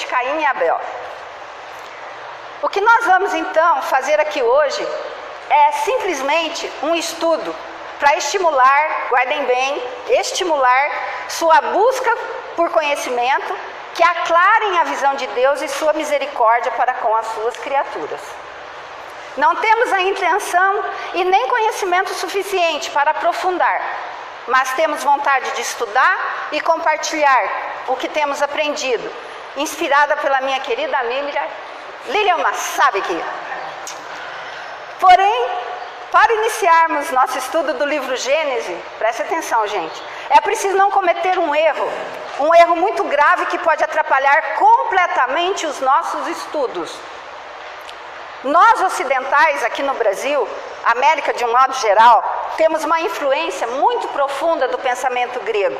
de Caim e Abel. O que nós vamos então fazer aqui hoje é simplesmente um estudo para estimular, guardem bem, estimular sua busca por conhecimento, que aclarem a visão de Deus e sua misericórdia para com as suas criaturas. Não temos a intenção e nem conhecimento suficiente para aprofundar, mas temos vontade de estudar e compartilhar o que temos aprendido, inspirada pela minha querida amiga Lilian Massabik. Porém, para iniciarmos nosso estudo do livro Gênesis, preste atenção, gente, é preciso não cometer um erro muito grave que pode atrapalhar completamente os nossos estudos. Nós ocidentais aqui no Brasil, América de um modo geral, temos uma influência muito profunda do pensamento grego.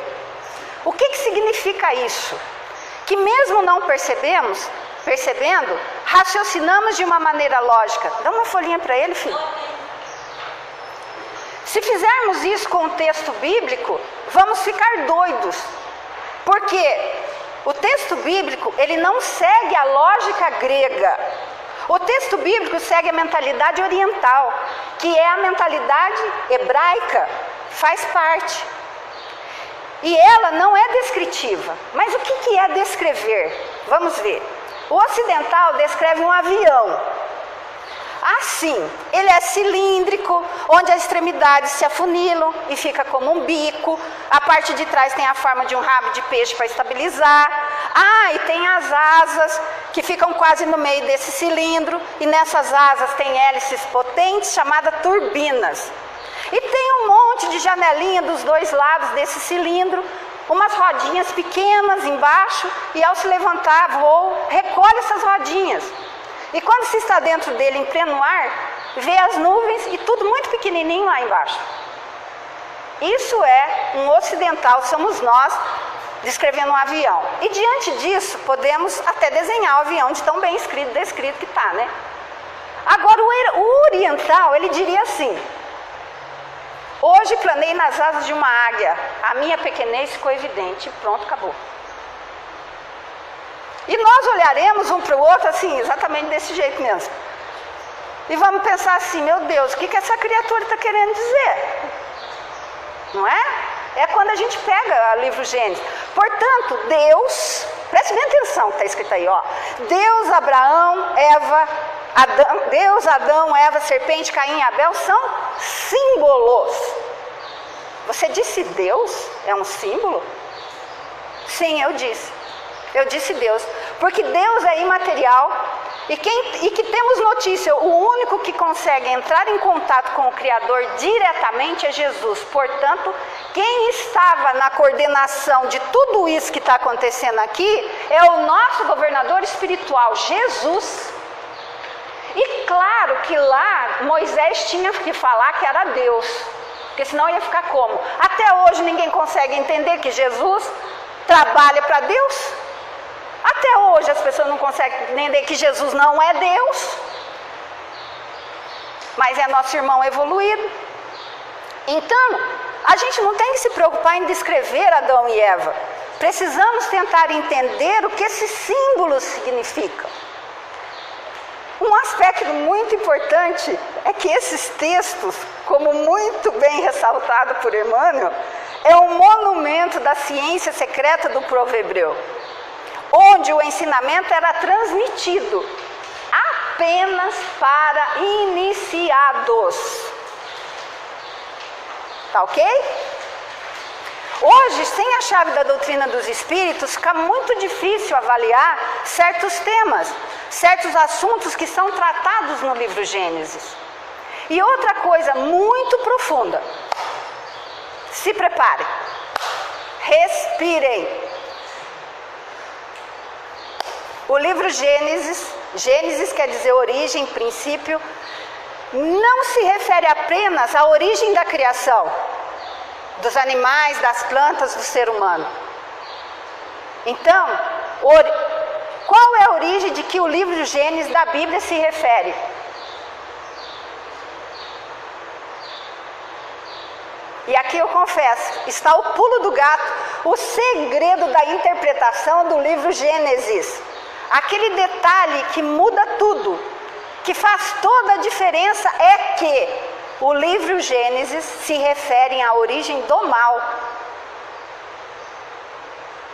O que significa isso? Que mesmo não percebendo, raciocinamos de uma maneira lógica. Dá uma folhinha para ele, filho. Se fizermos isso com o texto bíblico, vamos ficar doidos. Porque o texto bíblico, ele não segue a lógica grega. O texto bíblico segue a mentalidade oriental, que é a mentalidade hebraica, faz parte. E ela não é descritiva. Mas o que é descrever? Vamos ver. O ocidental descreve um avião. Assim, ele é cilíndrico, onde as extremidades se afunilam e fica como um bico. A parte de trás tem a forma de um rabo de peixe para estabilizar. E tem as asas que ficam quase no meio desse cilindro. E nessas asas tem hélices potentes chamadas turbinas. E tem um monte de janelinha dos dois lados desse cilindro, umas rodinhas pequenas embaixo, e ao se levantar, voo, recolhe essas rodinhas. E quando se está dentro dele em pleno ar, vê as nuvens e tudo muito pequenininho lá embaixo. Isso é um ocidental, somos nós, descrevendo um avião. E diante disso, podemos até desenhar o avião de tão bem descrito que está, né? Agora, o oriental, ele diria assim: hoje planei nas asas de uma águia, a minha pequenez ficou evidente, pronto, acabou. E nós olharemos um para o outro assim, exatamente desse jeito mesmo. E vamos pensar assim: meu Deus, o que essa criatura está querendo dizer? Não é? É quando a gente pega o livro Gênesis. Portanto, Deus, preste bem atenção que está escrito aí, ó. Deus, Adão, Eva, serpente, Caim e Abel são símbolos. Você disse Deus é um símbolo? Sim, eu disse. Eu disse Deus, porque Deus é imaterial e que temos notícia, o único que consegue entrar em contato com o Criador diretamente é Jesus. Portanto, quem estava na coordenação de tudo isso que está acontecendo aqui é o nosso governador espiritual, Jesus. E claro que lá Moisés tinha que falar que era Deus, porque senão ia ficar como? Até hoje ninguém consegue entender que Jesus trabalha para Deus. Até hoje as pessoas não conseguem entender que Jesus não é Deus, mas é nosso irmão evoluído. Então, a gente não tem que se preocupar em descrever Adão e Eva. Precisamos tentar entender o que esses símbolos significam. Um aspecto muito importante é que esses textos, como muito bem ressaltado por Emmanuel, é um monumento da ciência secreta do povo hebreu, onde o ensinamento era transmitido apenas para iniciados. Tá ok? Hoje, sem a chave da doutrina dos espíritos, fica muito difícil avaliar certos temas, certos assuntos que são tratados no livro Gênesis. E outra coisa muito profunda, se preparem, respirem. O livro Gênesis quer dizer origem, princípio, não se refere apenas à origem da criação, dos animais, das plantas, do ser humano. Então, qual é a origem de que o livro Gênesis da Bíblia se refere? E aqui eu confesso, está o pulo do gato, o segredo da interpretação do livro Gênesis. aquele detalhe que muda tudo, que faz toda a diferença, é que o livro Gênesis se refere à origem do mal,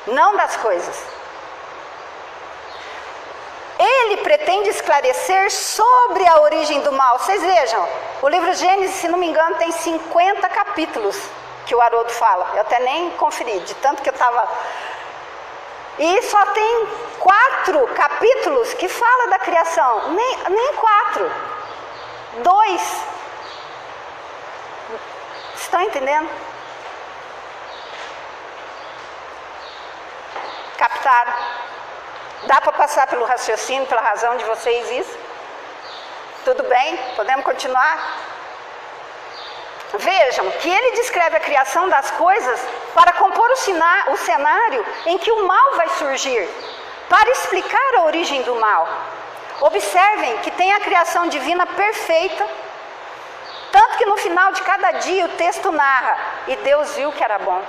não das coisas. Ele pretende esclarecer sobre a origem do mal. Vocês vejam, o livro Gênesis, se não me engano, tem 50 capítulos que o Haroldo fala. Eu até nem conferi, de tanto que eu estava... E só tem 4 capítulos que fala da criação. Nem 4. 2. Estão entendendo? Captaram? Dá para passar pelo raciocínio, pela razão de vocês isso? Tudo bem? Podemos continuar? Vejam que ele descreve a criação das coisas para compor o cenário em que o mal vai surgir, para explicar a origem do mal. Observem que tem a criação divina perfeita, tanto que no final de cada dia o texto narra, e Deus viu que era bom.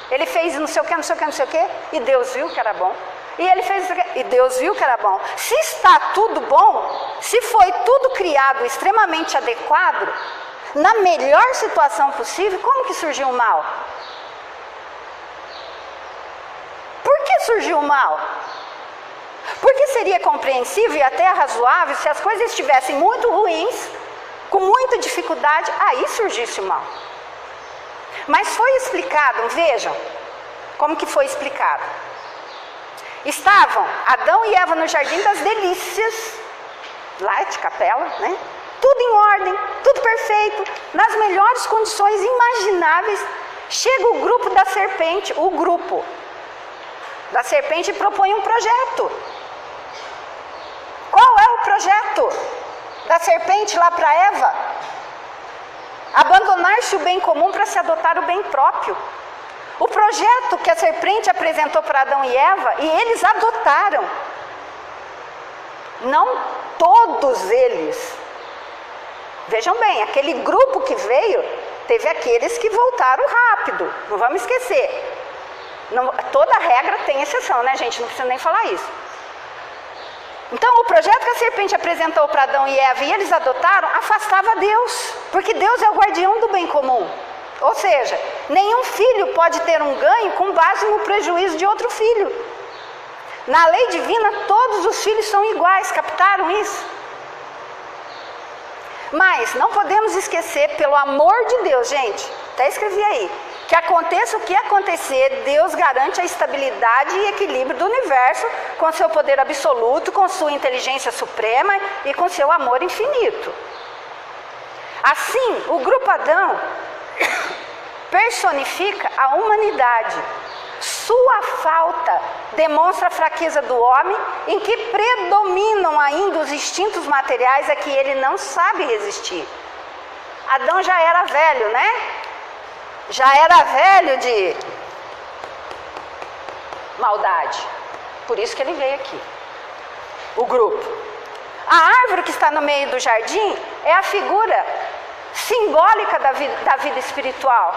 Ele fez não sei o que, não sei o que, não sei o que, e Deus viu que era bom. E ele fez isso aqui, e Deus viu que era bom. Se está tudo bom, se foi tudo criado extremamente adequado, na melhor situação possível, como que surgiu o mal? Por que surgiu o mal? Porque seria compreensível e até razoável se as coisas estivessem muito ruins, com muita dificuldade, aí surgisse o mal. Mas foi explicado, vejam como que foi explicado. Estavam Adão e Eva no Jardim das Delícias, lá de Capela, né? Tudo em ordem, tudo perfeito, nas melhores condições imagináveis. Chega o grupo da serpente, e propõe um projeto. Qual é o projeto da serpente lá para Eva? Abandonar-se o bem comum para se adotar o bem próprio. O projeto que a serpente apresentou para Adão e Eva, e eles adotaram. Não todos eles. Vejam bem, aquele grupo que veio, teve aqueles que voltaram rápido. Não vamos esquecer. Toda regra tem exceção, né, gente? Não precisa nem falar isso. Então, o projeto que a serpente apresentou para Adão e Eva e eles adotaram, afastava Deus. Porque Deus é o guardião do bem comum. Ou seja, nenhum filho pode ter um ganho com base no prejuízo de outro filho. Na lei divina, todos os filhos são iguais, captaram isso? Mas não podemos esquecer, pelo amor de Deus, gente, até escrevi aí, que aconteça o que acontecer, Deus garante a estabilidade e equilíbrio do universo com seu poder absoluto, com sua inteligência suprema e com seu amor infinito. Assim, o grupo Adão personifica a humanidade. Sua falta demonstra a fraqueza do homem, em que predominam ainda os instintos materiais a que ele não sabe resistir. Adão já era velho, né? Já era velho de maldade. Por isso que ele veio aqui. O grupo. A árvore que está no meio do jardim é a figura simbólica da vida espiritual.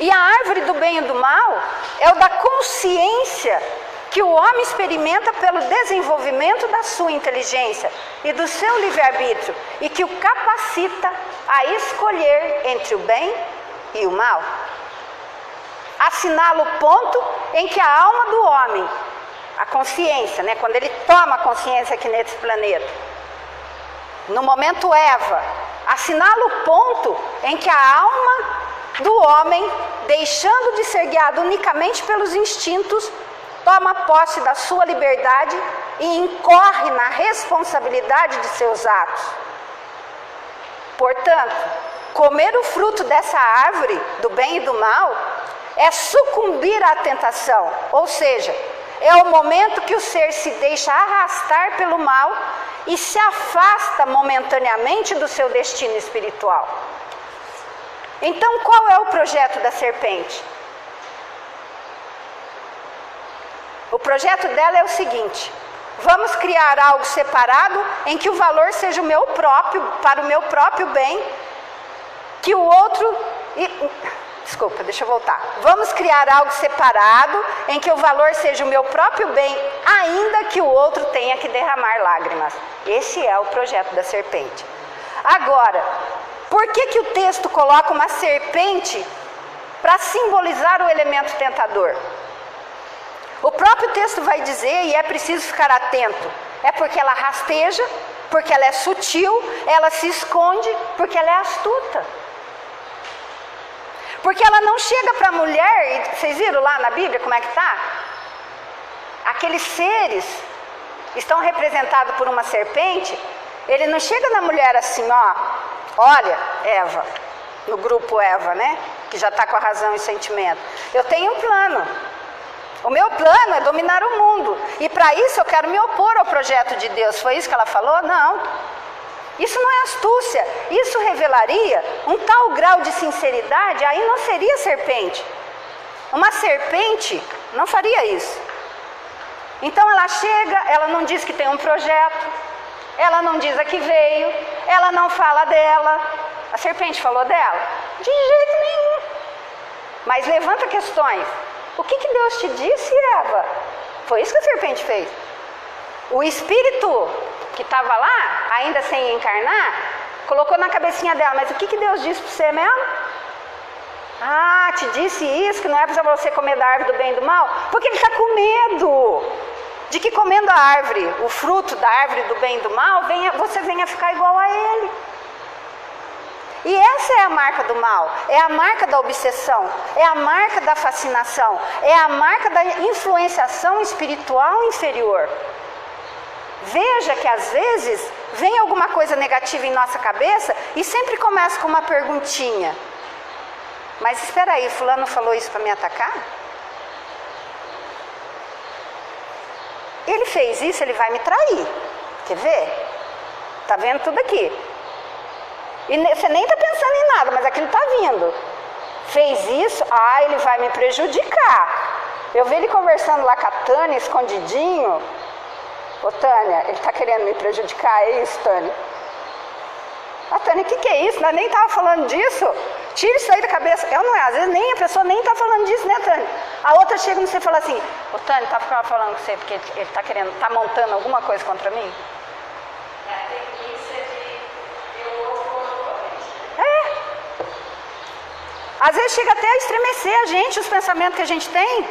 E a árvore do bem e do mal é o da consciência que o homem experimenta pelo desenvolvimento da sua inteligência e do seu livre-arbítrio, e que o capacita a escolher entre o bem e o mal. Assinala o ponto em que a alma do homem, a consciência, né, quando ele toma consciência aqui nesse planeta, no momento Eva, assinala o ponto em que a alma do homem, deixando de ser guiado unicamente pelos instintos, toma posse da sua liberdade e incorre na responsabilidade de seus atos. Portanto, comer o fruto dessa árvore do bem e do mal é sucumbir à tentação, ou seja, é o momento que o ser se deixa arrastar pelo mal e se afasta momentaneamente do seu destino espiritual. Então, qual é o projeto da serpente? O projeto dela é o seguinte: vamos criar algo separado em que o valor seja o meu próprio, para o meu próprio bem, que o outro... Desculpa, deixa eu voltar. Vamos criar algo separado em que o valor seja o meu próprio bem, ainda outro tenha que derramar lágrimas. Esse é o projeto da serpente. Agora, por que o texto coloca uma serpente para simbolizar o elemento tentador? O próprio texto vai dizer, e é preciso ficar atento, é porque ela rasteja, porque ela é sutil, ela se esconde, porque ela é astuta. Porque ela não chega para a mulher, vocês viram lá na Bíblia como é que está? Aqueles seres estão representados por uma serpente, ele não chega na mulher assim, ó, olha, Eva, no grupo Eva, né? Que já está com a razão e sentimento. Eu tenho um plano. O meu plano é dominar o mundo. E para isso eu quero me opor ao projeto de Deus. Foi isso que ela falou? Não. Isso não é astúcia. Isso revelaria um tal grau de sinceridade, aí não seria serpente. Uma serpente não faria isso. Então ela chega, ela não diz que tem um projeto, ela não diz a que veio, ela não fala dela. A serpente falou dela? De jeito nenhum. Mas levanta questões. O que Deus te disse, Eva? Foi isso que a serpente fez. O espírito que estava lá, ainda sem encarnar, colocou na cabecinha dela, mas o que Deus disse para você mesmo? Ah, te disse isso, que não é para você comer da árvore do bem e do mal? Porque ele está com medo de que comendo a árvore, o fruto da árvore do bem e do mal, você venha ficar igual a ele. E essa é a marca do mal, é a marca da obsessão, é a marca da fascinação, é a marca da influenciação espiritual inferior. Veja que às vezes vem alguma coisa negativa em nossa cabeça e sempre começa com uma perguntinha. Mas espera aí, fulano falou isso para me atacar? Ele fez isso, ele vai me trair. Quer ver? Tá vendo tudo aqui? E você nem está pensando em nada, mas aquilo está vindo. Fez isso, ele vai me prejudicar. Eu vi ele conversando lá com a Tânia, escondidinho. Ô Tânia, ele está querendo me prejudicar, é isso, Tânia? A Tânia, o que é isso? Nós nem estava falando disso. Tira isso aí da cabeça. Eu não é, às vezes nem a pessoa nem está falando disso, né, Tânia? A outra chega e você fala assim, ô Tânia, estava falando com você porque ele está montando alguma coisa contra mim? Às vezes chega até a estremecer a gente, os pensamentos que a gente tem.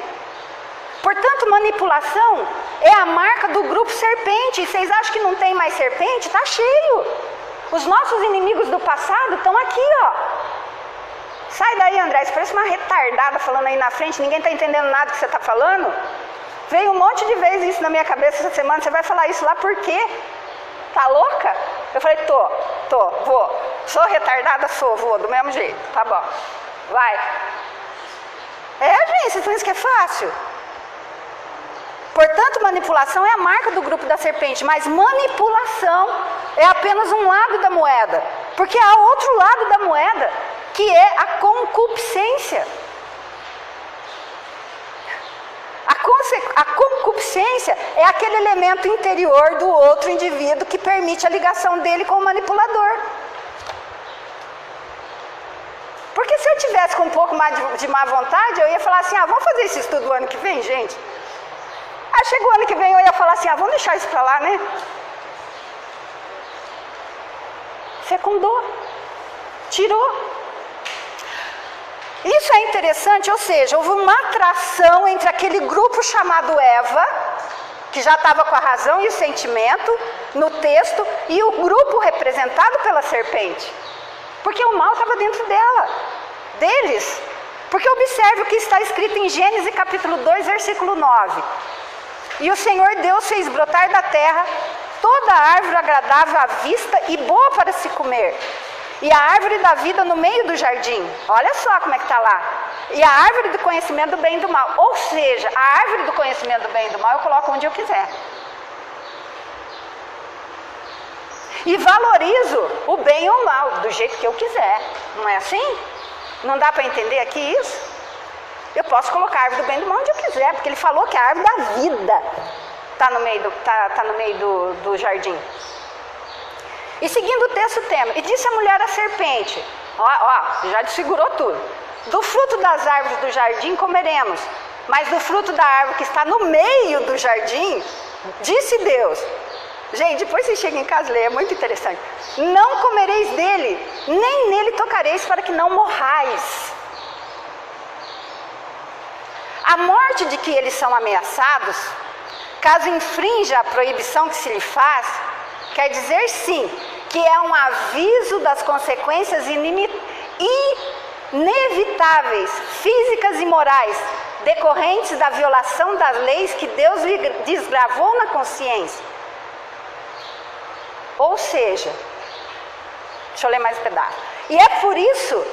Portanto, manipulação é a marca do grupo serpente. E vocês acham que não tem mais serpente? Está cheio. Os nossos inimigos do passado estão aqui, ó. Sai daí, André, você parece uma retardada falando aí na frente, ninguém está entendendo nada que você está falando. Veio um monte de vezes isso na minha cabeça essa semana, você vai falar isso lá por quê? Tá louca? Eu falei, vou. Sou retardada? Vou, do mesmo jeito, tá bom. Vai. Gente, vocês pensam que é fácil? Portanto, manipulação é a marca do grupo da serpente, mas manipulação é apenas um lado da moeda, porque há outro lado da moeda, que é a concupiscência. A concupiscência é aquele elemento interior do outro indivíduo que permite a ligação dele com o manipulador. Porque se eu tivesse com um pouco mais de má vontade, eu ia falar assim, vamos fazer esse estudo o ano que vem, gente? Aí chega o ano que vem, eu ia falar assim, vamos deixar isso pra lá, né? Fecundou. Tirou. Isso é interessante, ou seja, houve uma atração entre aquele grupo chamado Eva, que já estava com a razão e o sentimento no texto, e o grupo representado pela serpente. Porque o mal estava dentro deles. Porque observe o que está escrito em Gênesis capítulo 2, versículo 9. E o Senhor Deus fez brotar da terra toda a árvore agradável à vista e boa para se comer. E a árvore da vida no meio do jardim. Olha só como é que está lá. E a árvore do conhecimento do bem e do mal. Ou seja, a árvore do conhecimento do bem e do mal eu coloco onde eu quiser. E valorizo o bem e o mal do jeito que eu quiser. Não é assim? Não dá para entender aqui isso? Eu posso colocar a árvore do bem e do mal onde eu quiser, porque ele falou que a árvore da vida está no meio do jardim. E seguindo o texto temos, e disse a mulher à serpente, já desfigurou tudo. Do fruto das árvores do jardim comeremos, mas do fruto da árvore que está no meio do jardim, Disse Deus. Gente, depois você chega em casa e lê, é muito interessante. Não comereis dele, nem nele tocareis, para que não morrais. A morte de que eles são ameaçados, caso infrinja a proibição que se lhe faz, quer dizer sim, que é um aviso das consequências inevitáveis, físicas e morais, decorrentes da violação das leis que Deus lhe desgravou na consciência. Ou seja, deixa eu ler mais um pedaço. E é por isso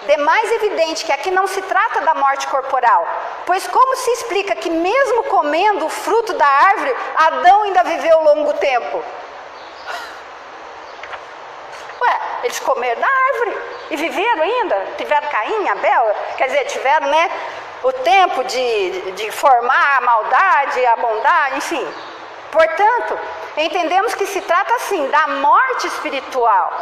de mais evidente que aqui não se trata da morte corporal, pois como se explica que mesmo comendo o fruto da árvore, Adão ainda viveu longo tempo? Ué, eles comeram da árvore e viveram ainda, tiveram Caim, Abel, quer dizer, tiveram, né, o tempo de formar a maldade, a bondade, enfim. Portanto, entendemos que se trata assim da morte espiritual,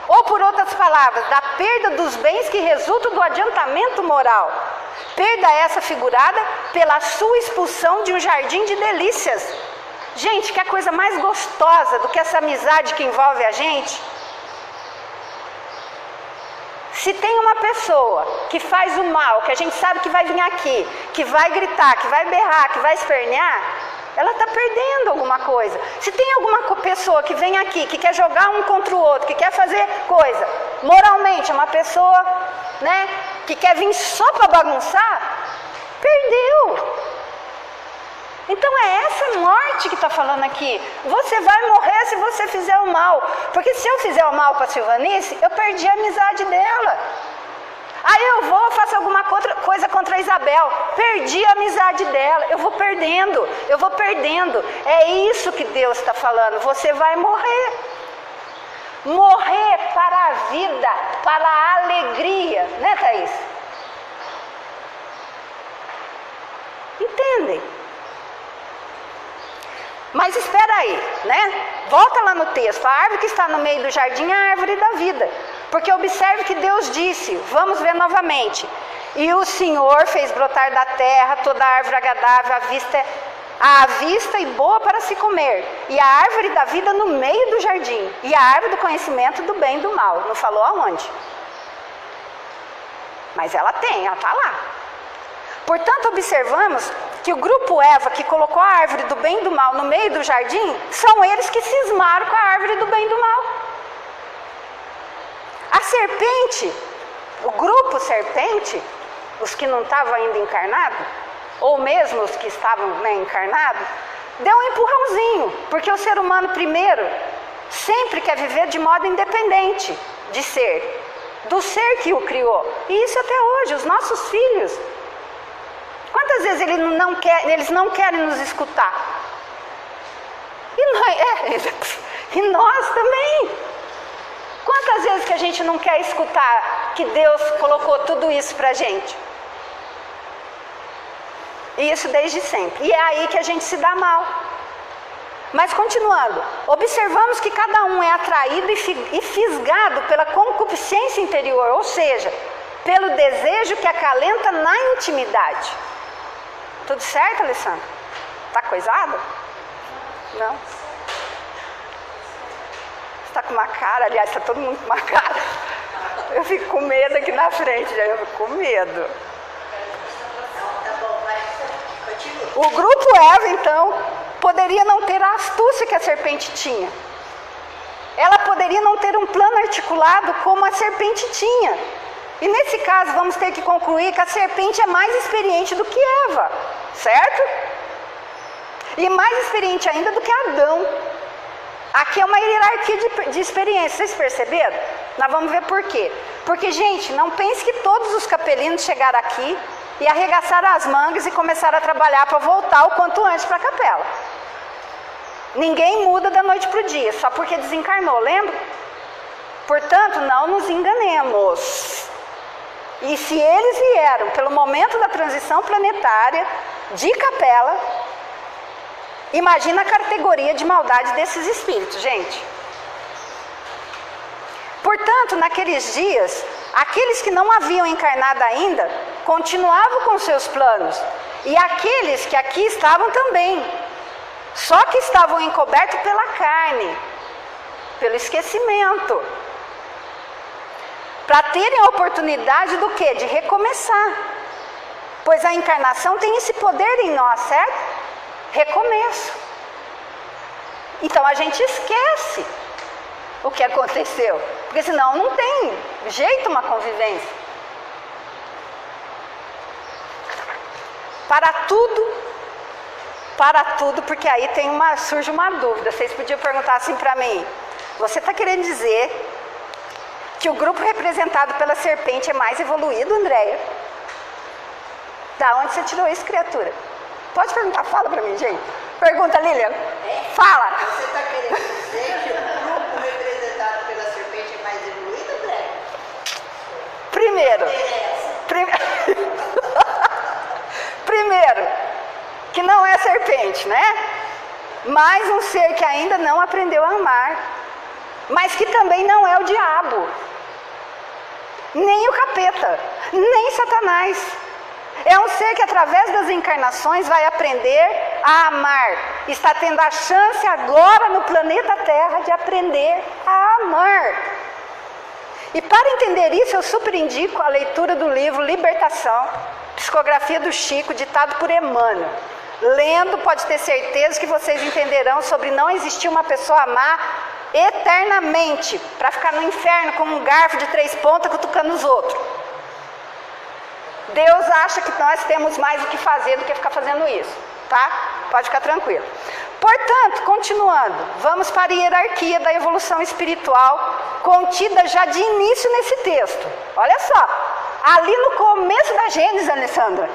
ou por outras palavras, da perda dos bens que resultam do adiantamento moral. Perda essa figurada pela sua expulsão de um jardim de delícias. Gente, que coisa mais gostosa do que essa amizade que envolve a gente? Se tem uma pessoa que faz o mal, que a gente sabe que vai vir aqui, que vai gritar, que vai berrar, que vai espernear, ela está perdendo alguma coisa. Se tem alguma pessoa que vem aqui, que quer jogar um contra o outro, que quer fazer coisa, moralmente, é uma pessoa, né, que quer vir só para bagunçar, perdeu. Então é essa morte que está falando aqui. Você vai morrer se você fizer o mal. Porque se eu fizer o mal para a Silvanice, eu perdi a amizade dela. Aí eu vou, faço alguma coisa contra a Isabel, perdi a amizade dela, eu vou perdendo. É isso que Deus está falando, você vai morrer. Morrer para a vida, para a alegria, né, Thaís? Entendem? Mas espera aí, né? Volta lá no texto, a árvore que está no meio do jardim é a árvore da vida. Porque observe que Deus disse, vamos ver novamente. E o Senhor fez brotar da terra toda árvore agradável à vista e boa para se comer. E a árvore da vida no meio do jardim. E a árvore do conhecimento do bem e do mal. Não falou aonde? Mas ela está lá. Portanto, observamos que o grupo Eva, que colocou a árvore do bem e do mal no meio do jardim, são eles que cismaram com a árvore do bem e do mal. A serpente, o grupo serpente, os que não estavam ainda encarnados, ou mesmo os que estavam, né, encarnados, deu um empurrãozinho, porque o ser humano primeiro sempre quer viver de modo independente de ser, do ser que o criou. E isso até hoje, os nossos filhos. Quantas vezes eles não querem nos escutar? E nós também. Quantas vezes que a gente não quer escutar que Deus colocou tudo isso pra gente? E isso desde sempre. E é aí que a gente se dá mal. Mas continuando, observamos que cada um é atraído e fisgado pela concupiscência interior, ou seja, pelo desejo que acalenta na intimidade. Tudo certo, Alessandra? Tá coisada? Não? Você tá com uma cara, aliás, tá todo mundo com uma cara. Eu fico com medo aqui na frente, eu fico com medo. O grupo Eva, então, poderia não ter a astúcia que a serpente tinha. Ela poderia não ter um plano articulado como a serpente tinha. E nesse caso, vamos ter que concluir que a serpente é mais experiente do que Eva, certo? E mais experiente ainda do que Adão. Aqui é uma hierarquia de experiência, vocês perceberam? Nós vamos ver por quê. Porque, gente, não pense que todos os capelinos chegaram aqui e arregaçaram as mangas e começaram a trabalhar para voltar o quanto antes para a capela. Ninguém muda da noite para o dia, só porque desencarnou, lembra? Portanto, não nos enganemos. E se eles vieram pelo momento da transição planetária de capela, imagina a categoria de maldade desses espíritos, gente. Portanto, naqueles dias, aqueles que não haviam encarnado ainda, continuavam com seus planos. E aqueles que aqui estavam também. Só que estavam encobertos pela carne, pelo esquecimento. Para terem a oportunidade do quê? De recomeçar. Pois a encarnação tem esse poder em nós, certo? Recomeço. Então a gente esquece o que aconteceu. Porque senão não tem jeito uma convivência. Para tudo, porque aí surge uma dúvida. Vocês podiam perguntar assim para mim: você está querendo dizer que o grupo representado pela serpente é mais evoluído, Andréia? Da onde você tirou isso, criatura? Pode perguntar, fala para mim, gente. Pergunta, Lilian. Fala. Você está querendo dizer que o grupo representado pela serpente é mais evoluído, Andréia? Primeiro, que não é serpente, né? Mas um ser que ainda não aprendeu a amar, mas que também não é o diabo, nem o capeta, nem Satanás. É um ser que através das encarnações vai aprender a amar. Está tendo a chance agora no planeta Terra de aprender a amar. E para entender isso, eu super indico a leitura do livro Libertação, Psicografia do Chico, ditado por Emmanuel. Lendo, pode ter certeza que vocês entenderão sobre não existir uma pessoa amar eternamente, para ficar no inferno com um garfo de 3 pontas cutucando os outros. Deus acha que nós temos mais o que fazer do que ficar fazendo isso, tá? Pode ficar tranquilo. Portanto, continuando, vamos para a hierarquia da evolução espiritual, contida já de início nesse texto. Olha só, ali no começo da Gênesis, Alessandra,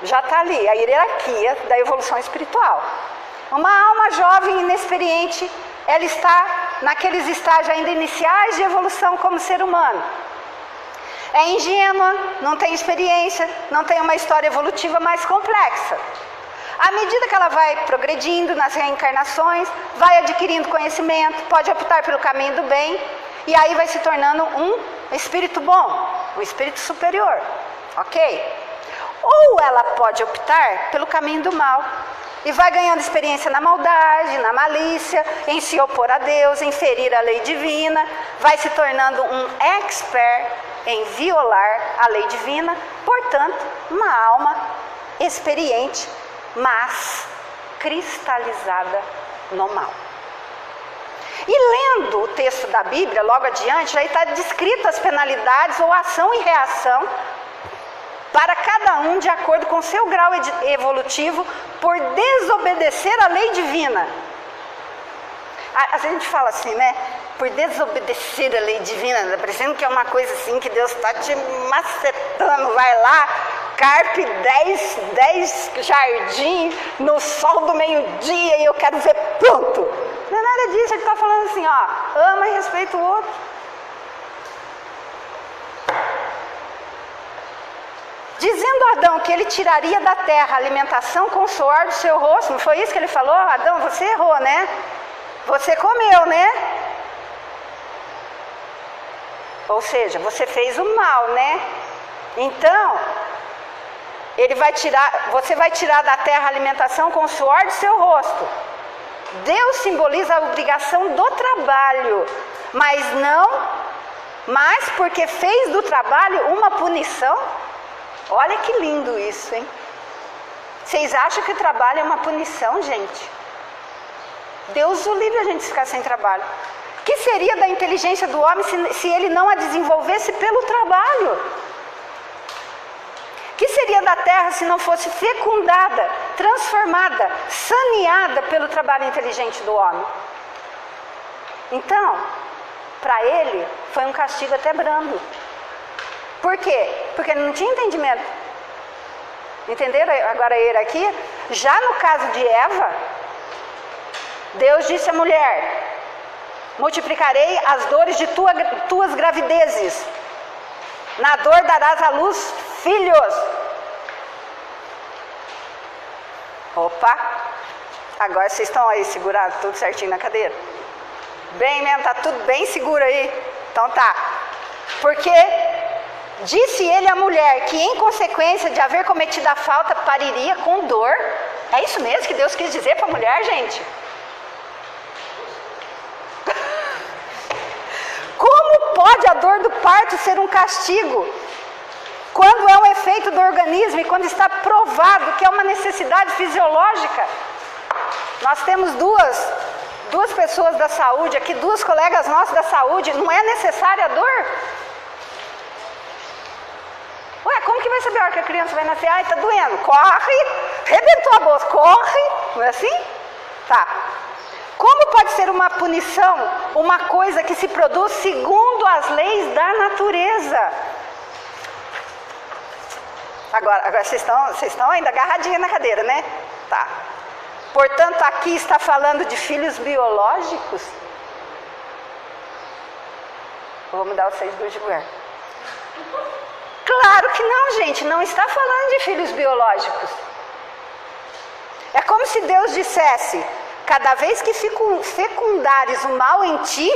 já está ali a hierarquia da evolução espiritual. Uma alma jovem e inexperiente, ela está naqueles estágios ainda iniciais de evolução como ser humano. É ingênua, não tem experiência, não tem uma história evolutiva mais complexa. À medida que ela vai progredindo nas reencarnações, vai adquirindo conhecimento, pode optar pelo caminho do bem, e aí vai se tornando um espírito bom, um espírito superior, ok? Ou ela pode optar pelo caminho do mal, e vai ganhando experiência na maldade, na malícia, em se opor a Deus, em ferir a lei divina, vai se tornando um expert em violar a lei divina, portanto, uma alma experiente, mas cristalizada no mal. E lendo o texto da Bíblia, logo adiante, já está descrito as penalidades ou ação e reação para cada um de acordo com seu grau evolutivo por desobedecer a lei divina. A gente fala assim, né? Por desobedecer a lei divina, parecendo que é uma coisa assim que Deus está te macetando. Vai lá, carpe 10 jardim no sol do meio-dia e eu quero ver pronto. Não é nada disso, ele está falando assim, ó, ama e respeita o outro. Dizendo a Adão que ele tiraria da terra a alimentação com o suor do seu rosto, não foi isso que ele falou? Adão, você errou, né? Você comeu, né? Ou seja, você fez o mal, né? Então, você vai tirar da terra a alimentação com o suor do seu rosto. Deus simboliza a obrigação do trabalho, mas porque fez do trabalho uma punição. Olha que lindo isso, hein? Vocês acham que o trabalho é uma punição, gente? Deus o livre a gente ficar sem trabalho. O que seria da inteligência do homem se ele não a desenvolvesse pelo trabalho? O que seria da terra se não fosse fecundada, transformada, saneada pelo trabalho inteligente do homem? Então, para ele, foi um castigo até brando. Por quê? Porque ele não tinha entendimento. Entenderam agora a hierarquia? Já no caso de Eva, Deus disse à mulher: multiplicarei as dores de tuas gravidezes. Na dor darás à luz filhos. Opa! Agora vocês estão aí segurados, tudo certinho na cadeira? Bem mesmo, tá tudo bem seguro aí? Então tá. Porque Disse ele à mulher que, em consequência de haver cometido a falta, pariria com dor. É isso mesmo que Deus quis dizer para a mulher, gente? Como pode a dor do parto ser um castigo? Quando é um efeito do organismo e quando está provado que é uma necessidade fisiológica. Nós temos duas pessoas da saúde aqui, duas colegas nossas da saúde, não é necessária a dor? Ué, como que vai saber a hora que a criança vai nascer? Ai, tá doendo, corre, rebentou a bolsa, corre, não é assim? Tá. Como pode ser uma punição uma coisa que se produz segundo as leis da natureza? Agora vocês estão ainda agarradinhos na cadeira, né? Tá. Portanto, aqui está falando de filhos biológicos? Vou mudar vocês dois de lugar. Claro que não, gente. Não está falando de filhos biológicos. É como se Deus dissesse: cada vez que fecundares o mal em ti,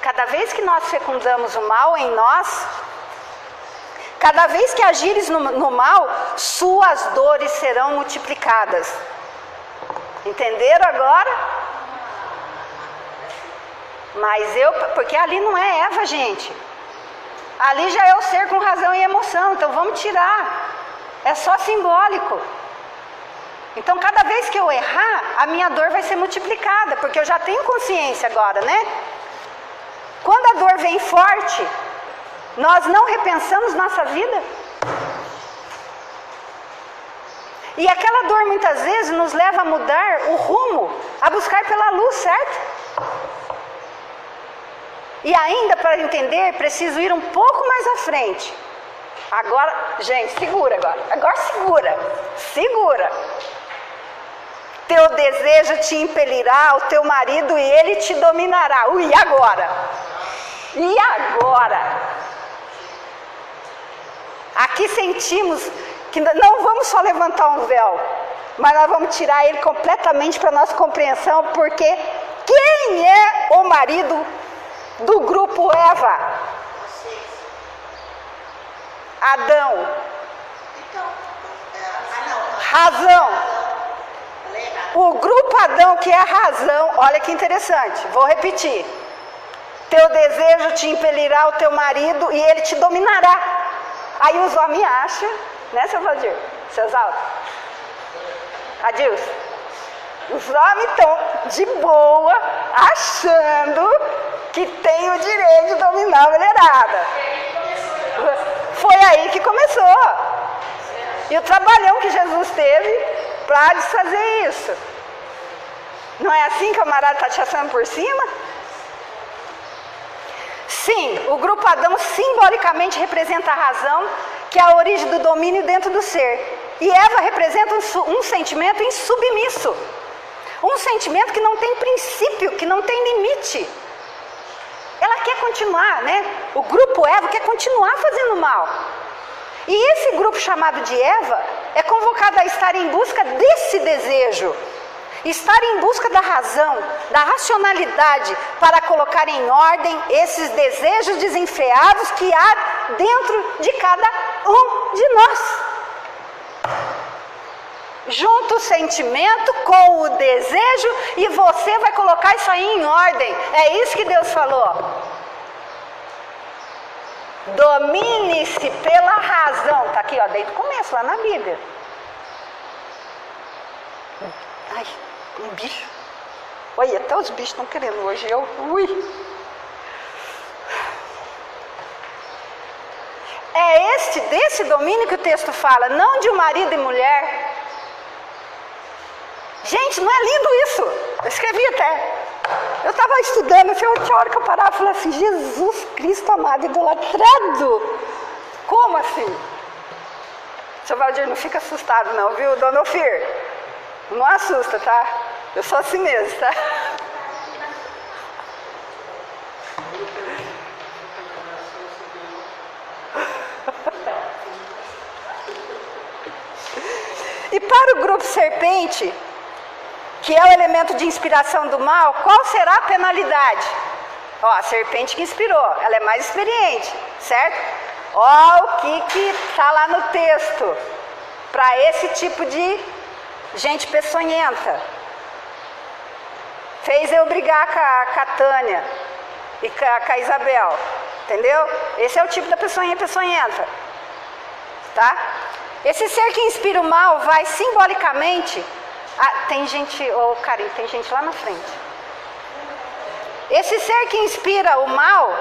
cada vez que nós fecundamos o mal em nós, cada vez que agires no mal, suas dores serão multiplicadas. Entenderam agora? Mas porque ali não é Eva, gente. Ali já é o ser com razão e emoção, então vamos tirar. É só simbólico. Então cada vez que eu errar, a minha dor vai ser multiplicada, porque eu já tenho consciência agora, né? Quando a dor vem forte, nós não repensamos nossa vida. E aquela dor muitas vezes nos leva a mudar o rumo, a buscar pela luz, certo? E ainda para entender, preciso ir um pouco mais à frente. Agora, gente, segura agora. Agora segura. Segura. Teu desejo te impelirá ao teu marido e ele te dominará. E agora? E agora? Aqui sentimos que não vamos só levantar um véu, mas nós vamos tirar ele completamente para nossa compreensão, porque quem é o marido do grupo Eva? Adão. Razão. O grupo Adão, que é a razão, olha que interessante, vou repetir. Teu desejo te impelirá ao teu marido e ele te dominará. Aí os homens acham, né, seu Valdir? Seus altos? Adilson? Os homens estão de boa, achando que tem o direito de dominar a mulherada. Foi aí que começou. E o trabalhão que Jesus teve para desfazer isso. Não é assim que o camarada está te achando por cima? Sim, o grupo Adão simbolicamente representa a razão, que é a origem do domínio dentro do ser. E Eva representa um sentimento insubmisso. Um sentimento que não tem princípio, que não tem limite. Ela quer continuar, né? O grupo Eva quer continuar fazendo mal. E esse grupo chamado de Eva é convocado a estar em busca desse desejo. Estar em busca da razão, da racionalidade, para colocar em ordem esses desejos desenfreados que há dentro de cada um de nós. Junta o sentimento com o desejo e você vai colocar isso aí em ordem. É isso que Deus falou. Domine-se pela razão. Está aqui, ó, desde o começo, lá na Bíblia. Ai, um bicho. Olha, até os bichos estão querendo hoje. Ui. É desse domínio que o texto fala, não de um marido e mulher. Gente, não é lindo isso? Eu escrevi até. Eu estava estudando, tinha hora que eu parava e falava assim, Jesus Cristo amado, idolatrado. Como assim? Seu Valdir, não fica assustado não, viu, dona Ofir? Não assusta, tá? Eu sou assim mesmo, tá? E para o grupo serpente, que é o elemento de inspiração do mal, qual será a penalidade? Ó, a serpente que inspirou, ela é mais experiente, certo? Ó o que está lá no texto para esse tipo de gente peçonhenta. Fez eu brigar com a Tânia e com a Isabel, entendeu? Esse é o tipo da pessoinha peçonhenta, tá? Esse ser que inspira o mal vai simbolicamente... tem gente, Karim, tem gente lá na frente. Esse ser que inspira o mal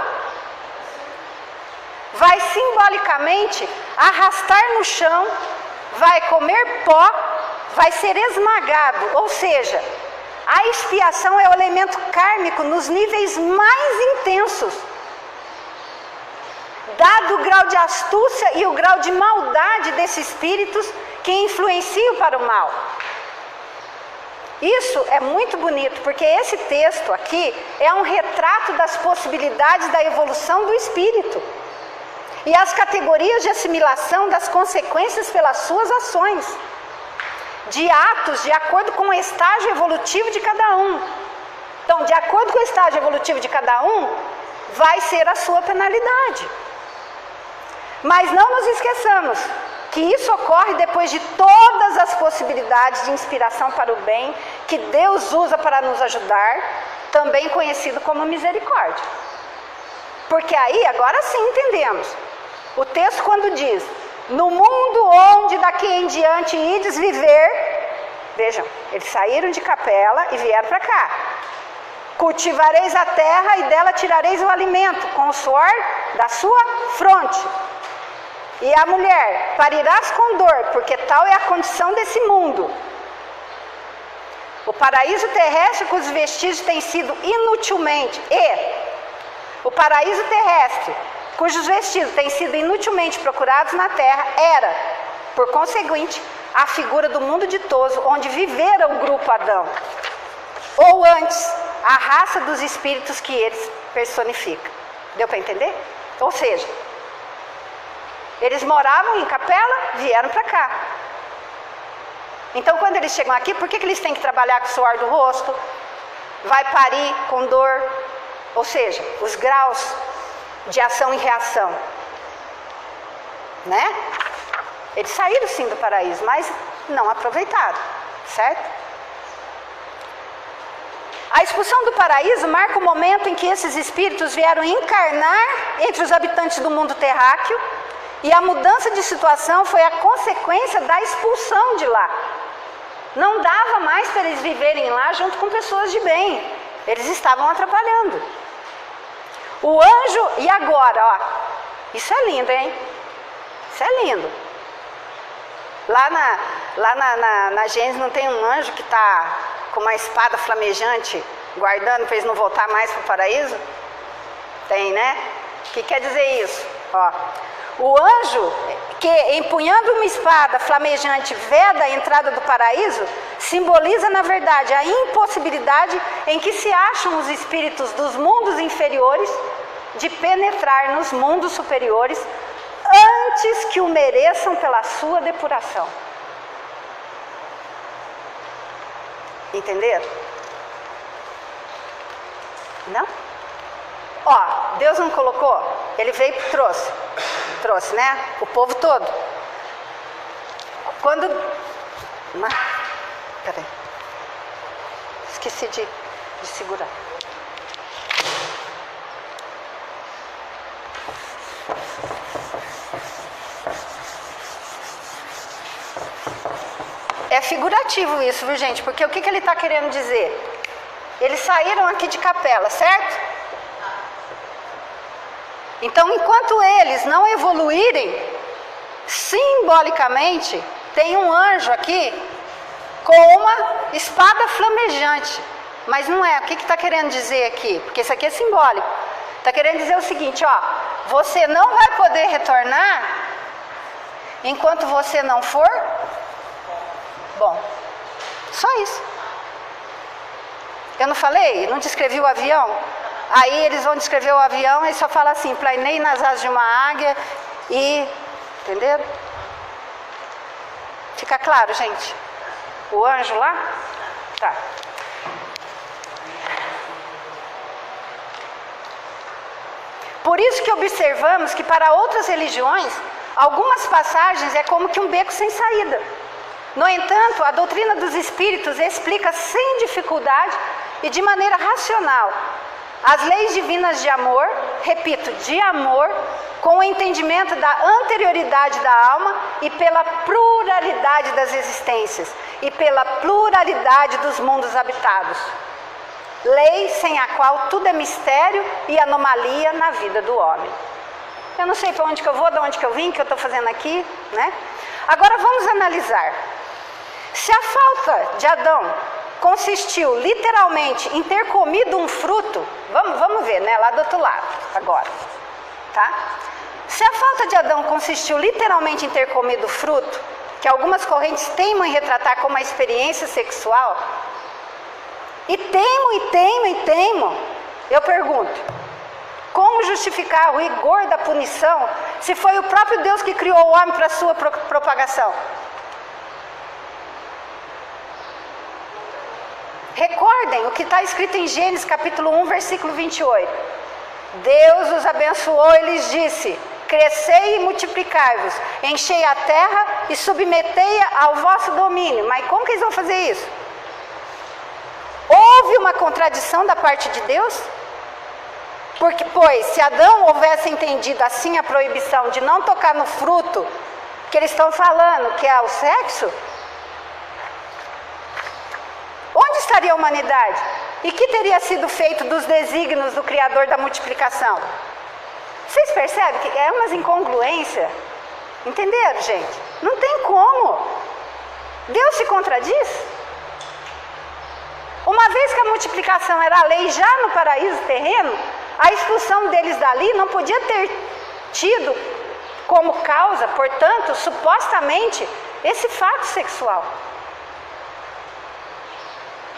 vai simbolicamente arrastar no chão, vai comer pó, vai ser esmagado, ou seja, a expiação é o elemento kármico nos níveis mais intensos, dado o grau de astúcia e o grau de maldade desses espíritos que influenciam para o mal. Isso é muito bonito, porque esse texto aqui é um retrato das possibilidades da evolução do espírito e as categorias de assimilação das consequências pelas suas ações, de atos de acordo com o estágio evolutivo de cada um. Então, de acordo com o estágio evolutivo de cada um, vai ser a sua penalidade. Mas não nos esqueçamos que isso ocorre depois de todas as possibilidades de inspiração para o bem que Deus usa para nos ajudar, também conhecido como misericórdia. Porque aí, agora sim entendemos. O texto quando diz, no mundo onde daqui em diante ides viver, vejam, eles saíram de Capela e vieram para cá. Cultivareis a terra e dela tirareis o alimento, com o suor da sua fronte. E a mulher, parirás com dor, porque tal é a condição desse mundo. O paraíso terrestre cujos vestígios têm sido inutilmente, o paraíso terrestre cujos vestígios têm sido inutilmente procurados na terra, era, por conseguinte, a figura do mundo ditoso, onde vivera o grupo Adão. Ou antes, a raça dos espíritos que eles personificam. Deu para entender? Ou seja, eles moravam em Capela, vieram para cá. Então, quando eles chegam aqui, por que eles têm que trabalhar com o suor do rosto? Vai parir com dor. Ou seja, os graus de ação e reação. Né? Eles saíram sim do paraíso, mas não aproveitaram. Certo? A expulsão do paraíso marca o momento em que esses espíritos vieram encarnar entre os habitantes do mundo terráqueo. E a mudança de situação foi a consequência da expulsão de lá. Não dava mais para eles viverem lá junto com pessoas de bem. Eles estavam atrapalhando. O anjo, e agora, ó, isso é lindo, hein? Isso é lindo. Lá na Gênesis não tem um anjo que está com uma espada flamejante, guardando para eles não voltar mais para o paraíso? Tem, né? O que quer dizer isso? Ó. O anjo que, empunhando uma espada flamejante, veda a entrada do paraíso, simboliza, na verdade, a impossibilidade em que se acham os espíritos dos mundos inferiores de penetrar nos mundos superiores antes que o mereçam pela sua depuração. Entenderam? Não? Ó, Deus não colocou? Ele veio e trouxe, né? O povo todo. Quando... Peraí. Esqueci de segurar. É figurativo isso, viu, gente? Porque o que ele está querendo dizer? Eles saíram aqui de Capela, certo? Então, enquanto eles não evoluírem, simbolicamente, tem um anjo aqui com uma espada flamejante. Mas não é. O que está querendo dizer aqui? Porque isso aqui é simbólico. Está querendo dizer o seguinte, ó. Você não vai poder retornar enquanto você não for bom. Só isso. Eu não falei? Não descrevi o avião? Aí eles vão descrever o avião e só fala assim, planei nas asas de uma águia e... Entenderam? Fica claro, gente? O anjo lá? Tá. Por isso que observamos que para outras religiões, algumas passagens é como que um beco sem saída. No entanto, a doutrina dos espíritos explica sem dificuldade e de maneira racional as leis divinas de amor, repito, de amor, com o entendimento da anterioridade da alma e pela pluralidade das existências e pela pluralidade dos mundos habitados. Lei sem a qual tudo é mistério e anomalia na vida do homem. Eu não sei para onde que eu vou, de onde que eu vim, o que eu estou fazendo aqui, né? Agora vamos analisar. Se a falta de Adão consistiu literalmente em ter comido um fruto, vamos ver, né? Lá do outro lado, agora, tá? Se a falta de Adão consistiu literalmente em ter comido o fruto, que algumas correntes teimam em retratar como uma experiência sexual, e teimam, eu pergunto, como justificar o rigor da punição se foi o próprio Deus que criou o homem para sua propagação? Recordem o que está escrito em Gênesis capítulo 1, versículo 28. Deus os abençoou e lhes disse: crescei e multiplicai-vos, enchei a terra e submetei-a ao vosso domínio. Mas como que eles vão fazer isso? Houve uma contradição da parte de Deus? Pois se Adão houvesse entendido assim a proibição de não tocar no fruto que eles estão falando, que é o sexo, onde estaria a humanidade? E que teria sido feito dos desígnios do Criador da multiplicação? Vocês percebem que é umas incongruências? Entenderam, gente? Não tem como. Deus se contradiz? Uma vez que a multiplicação era a lei já no paraíso terreno, a expulsão deles dali não podia ter tido como causa, portanto, supostamente, esse fato sexual.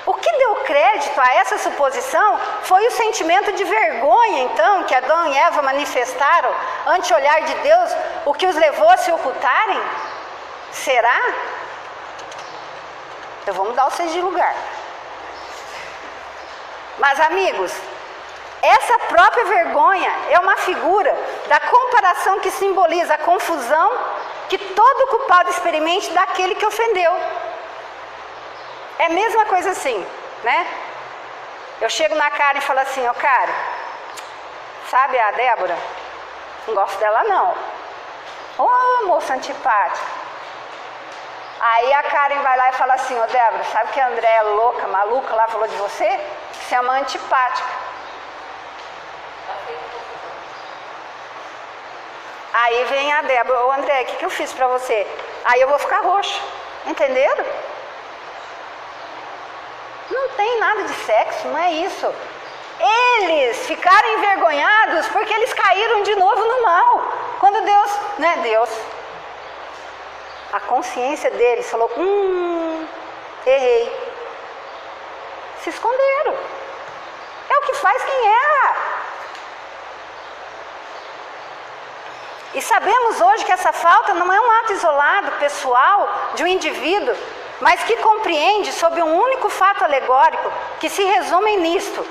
O que deu crédito a essa suposição foi o sentimento de vergonha, então, que Adão e Eva manifestaram ante o olhar de Deus, o que os levou a se ocultarem? Será? Eu vou mudar vocês de lugar. Mas, amigos, essa própria vergonha é uma figura da comparação que simboliza a confusão que todo culpado experimente daquele que ofendeu. É a mesma coisa assim, né? Eu chego na Karen e falo assim: ô Karen, sabe a Débora? Não gosto dela não. Ô moça antipática. Aí a Karen vai lá e fala assim: ô Débora, sabe que a Andréia louca, maluca lá falou de você? Você é uma antipática. Aí vem a Débora: ô André, o que eu fiz pra você? Aí eu vou ficar roxa. Entenderam? Não tem nada de sexo, não é isso. Eles ficaram envergonhados porque eles caíram de novo no mal. Quando Deus, a consciência deles falou: errei. Se esconderam. É o que faz quem erra. E sabemos hoje que essa falta não é um ato isolado, pessoal, de um indivíduo, mas que compreende sob um único fato alegórico que se resume nisto: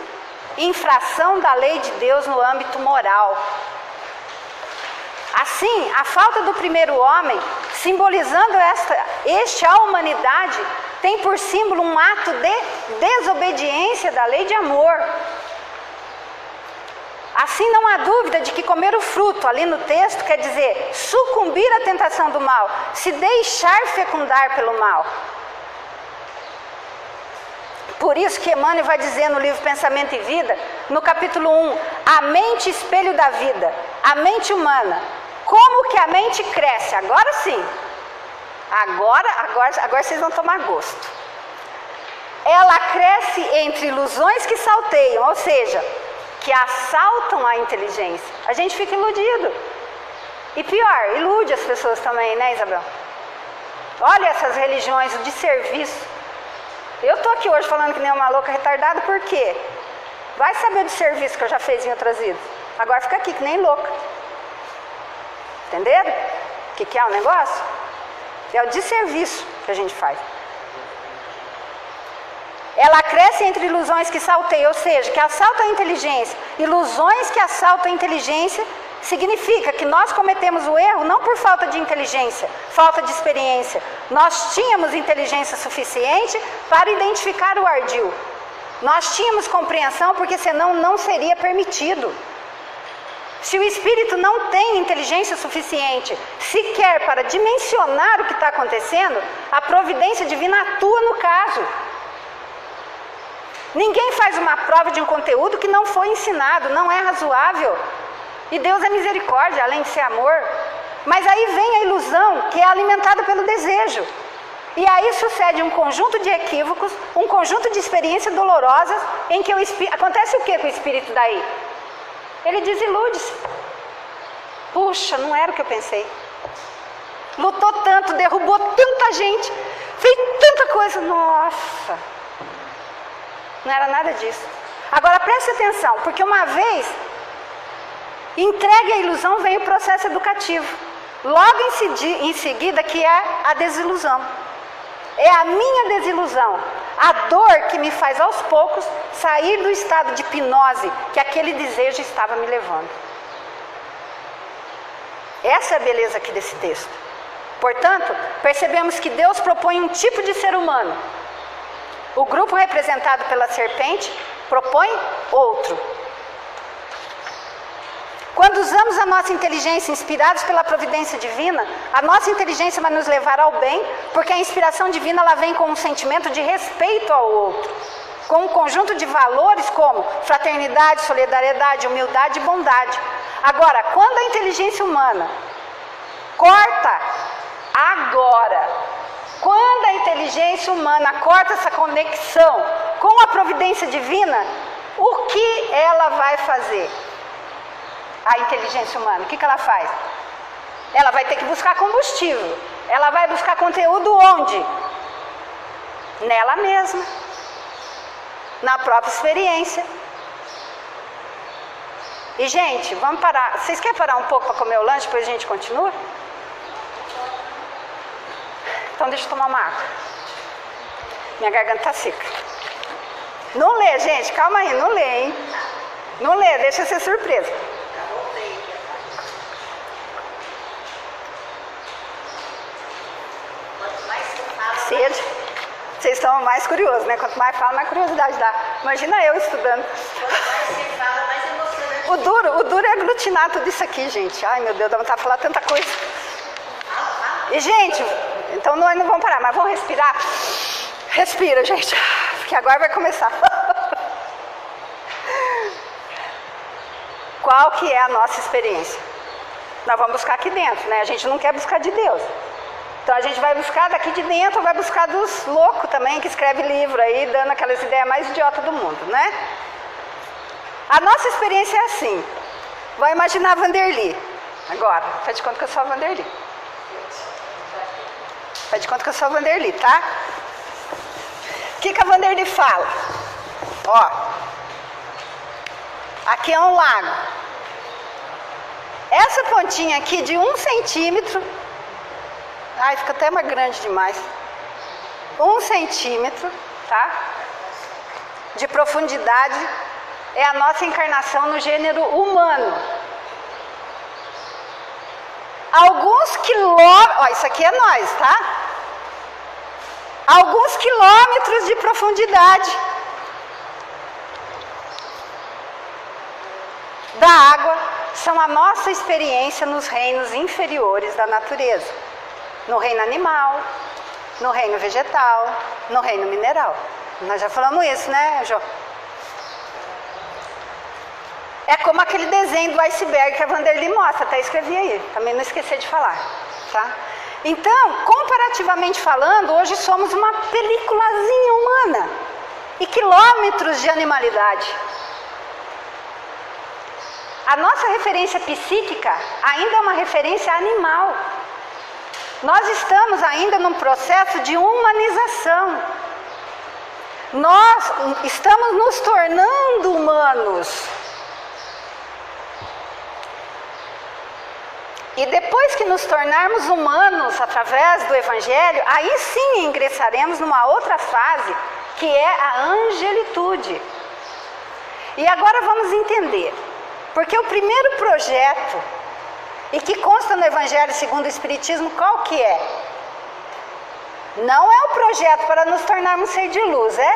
infração da lei de Deus no âmbito moral. Assim, a falta do primeiro homem, simbolizando a humanidade, tem por símbolo um ato de desobediência da lei de amor. Assim, não há dúvida de que comer o fruto, ali no texto, quer dizer sucumbir à tentação do mal, se deixar fecundar pelo mal. Por isso que Emmanuel vai dizer no livro Pensamento e Vida, no capítulo 1, a mente espelho da vida, a mente humana. Como que a mente cresce? Agora sim. Agora vocês vão tomar gosto. Ela cresce entre ilusões que salteiam, ou seja, que assaltam a inteligência. A gente fica iludido. E pior, ilude as pessoas também, né, Isabel? Olha essas religiões, o desserviço. Eu estou aqui hoje falando que nem uma louca retardada, por quê? Vai saber do serviço que eu já fiz em outras vidas. Agora fica aqui que nem louca. Entenderam? O que é o negócio? É o desserviço que a gente faz. ela cresce entre ilusões que salteiam, ou seja, que assaltam a inteligência. Ilusões que assaltam a inteligência significa que nós cometemos o erro não por falta de inteligência, falta de experiência. Nós tínhamos inteligência suficiente para identificar o ardil. Nós tínhamos compreensão, porque senão não seria permitido. Se o espírito não tem inteligência suficiente sequer para dimensionar o que está acontecendo, a providência divina atua no caso. Ninguém faz uma prova de um conteúdo que não foi ensinado, não é razoável. E Deus é misericórdia, além de ser amor. Mas aí vem a ilusão, que é alimentada pelo desejo. E aí sucede um conjunto de equívocos, um conjunto de experiências dolorosas, em que acontece o que com o espírito daí? Ele desilude-se. Puxa, não era o que eu pensei. Lutou tanto, derrubou tanta gente, fez tanta coisa. Nossa, não era nada disso. Agora preste atenção, porque uma vez entregue à ilusão, vem o processo educativo. Logo em seguida, que é a desilusão. É a minha desilusão, a dor que me faz aos poucos sair do estado de hipnose que aquele desejo estava me levando. Essa é a beleza aqui desse texto. Portanto, percebemos que Deus propõe um tipo de ser humano. O grupo representado pela serpente propõe outro. Quando usamos a nossa inteligência inspirados pela providência divina, a nossa inteligência vai nos levar ao bem, porque a inspiração divina ela vem com um sentimento de respeito ao outro, com um conjunto de valores como fraternidade, solidariedade, humildade e bondade. Agora, quando a inteligência humana corta quando a inteligência humana corta essa conexão com a providência divina, o que ela vai fazer? A inteligência humana, o que ela faz? Ela vai ter que buscar combustível. Ela vai buscar conteúdo onde? Nela mesma. Na própria experiência. E, gente, vamos parar. Vocês querem parar um pouco para comer o lanche, depois a gente continua? Então deixa eu tomar uma água. Minha garganta está seca. Não lê, gente, calma aí, não lê, hein? Não lê, deixa ser surpresa. Sede. Vocês estão mais curiosos, né? Quanto mais fala, mais curiosidade dá. Imagina eu estudando. Quanto mais você fala, mais emocionante. O duro é aglutinar tudo isso aqui, gente. Ai, meu Deus, dá vontade de falar tanta coisa. E, gente, então nós não vamos parar, mas vamos respirar. Respira, gente, porque agora vai começar. Qual que é a nossa experiência? Nós vamos buscar aqui dentro, né? A gente não quer buscar de Deus. Então a gente vai buscar daqui de dentro, vai buscar dos loucos também, que escreve livro aí, dando aquelas ideias mais idiotas do mundo, né? A nossa experiência é assim. Vai imaginar a Vanderly. Agora, faz de conta que eu sou a Vanderly. Faz de conta que eu sou a Vanderly, tá? O que a Vanderly fala? Ó. Aqui é um lago. Essa pontinha aqui de 1 centímetro. Ai, fica até mais grande demais. 1 centímetro, tá? De profundidade é a nossa encarnação no gênero humano. Alguns quilômetros, ó, isso aqui é nós, tá? Alguns quilômetros de profundidade da água são a nossa experiência nos reinos inferiores da natureza. No reino animal, no reino vegetal, no reino mineral. Nós já falamos isso, né, Jô? É como aquele desenho do iceberg que a Vanderly mostra, até escrevi aí, também não esqueci de falar, tá? Então, comparativamente falando, hoje somos uma peliculazinha humana e quilômetros de animalidade. A nossa referência psíquica ainda é uma referência animal. Nós estamos ainda num processo de humanização. Nós estamos nos tornando humanos. E depois que nos tornarmos humanos através do Evangelho, aí sim ingressaremos numa outra fase, que é a angelitude. E agora vamos entender, porque o primeiro projeto, e que consta no Evangelho segundo o Espiritismo, qual que é? Não é o projeto para nos tornarmos ser de luz, é?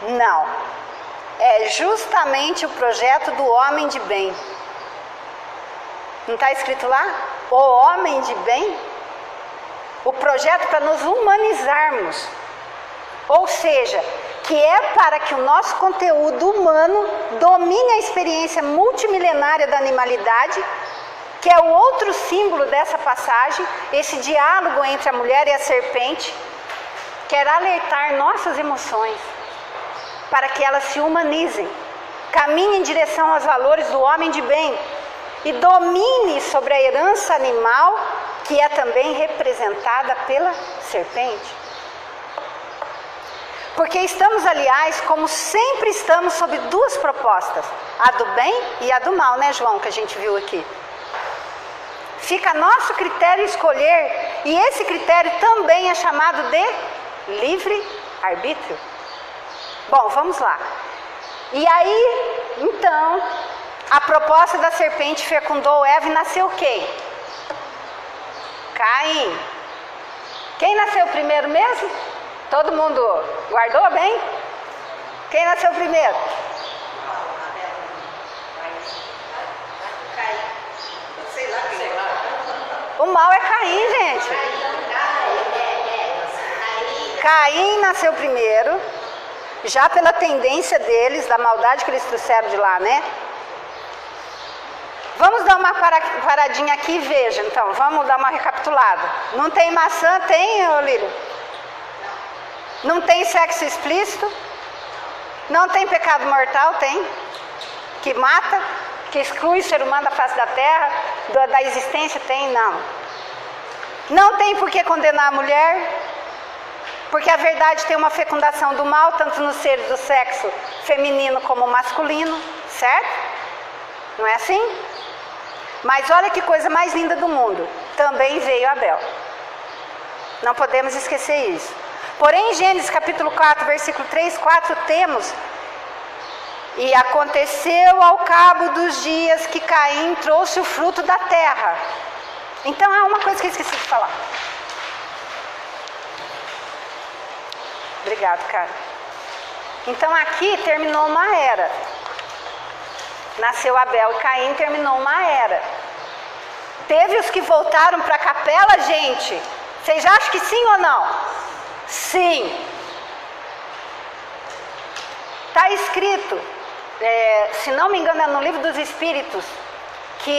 Não. É justamente o projeto do homem de bem. Não está escrito lá? O homem de bem? O projeto para nos humanizarmos. Ou seja, que é para que o nosso conteúdo humano domine a experiência multimilenária da animalidade, que é o outro símbolo dessa passagem, esse diálogo entre a mulher e a serpente, quer alertar nossas emoções, para que elas se humanizem, caminhem em direção aos valores do homem de bem e domine sobre a herança animal, que é também representada pela serpente. Porque estamos, aliás, como sempre estamos, sob duas propostas, a do bem e a do mal, né, João, que a gente viu aqui. Fica a nosso critério escolher, e esse critério também é chamado de livre-arbítrio. Bom, vamos lá. E aí, então, a proposta da serpente fecundou Eva e nasceu quem? Caim. Quem nasceu primeiro mesmo? Todo mundo guardou bem? Quem nasceu primeiro? O mal é Caim, gente. Caim nasceu primeiro, já pela tendência deles, da maldade que eles trouxeram de lá, né? Vamos dar uma paradinha aqui e veja, então, vamos dar uma recapitulada. Não tem maçã? Tem, Lírio? Não tem sexo explícito? Não tem pecado mortal? Tem. Que mata, que exclui o ser humano da face da terra, da existência? Tem, não. Não tem por que condenar a mulher, porque a verdade tem uma fecundação do mal, tanto nos seres do sexo feminino como masculino, certo? Não é assim? Mas olha que coisa mais linda do mundo, também veio Abel. Não podemos esquecer isso. Porém, em Gênesis capítulo 4, versículo 3, 4, temos: e aconteceu ao cabo dos dias que Caim trouxe o fruto da terra. Então, há uma coisa que eu esqueci de falar. Obrigado, cara. Então, aqui terminou uma era. Nasceu Abel e Caim, terminou uma era. Teve os que voltaram para a capela, gente. Vocês acham que sim ou não? Sim. Está escrito, se não me engano é no Livro dos Espíritos, que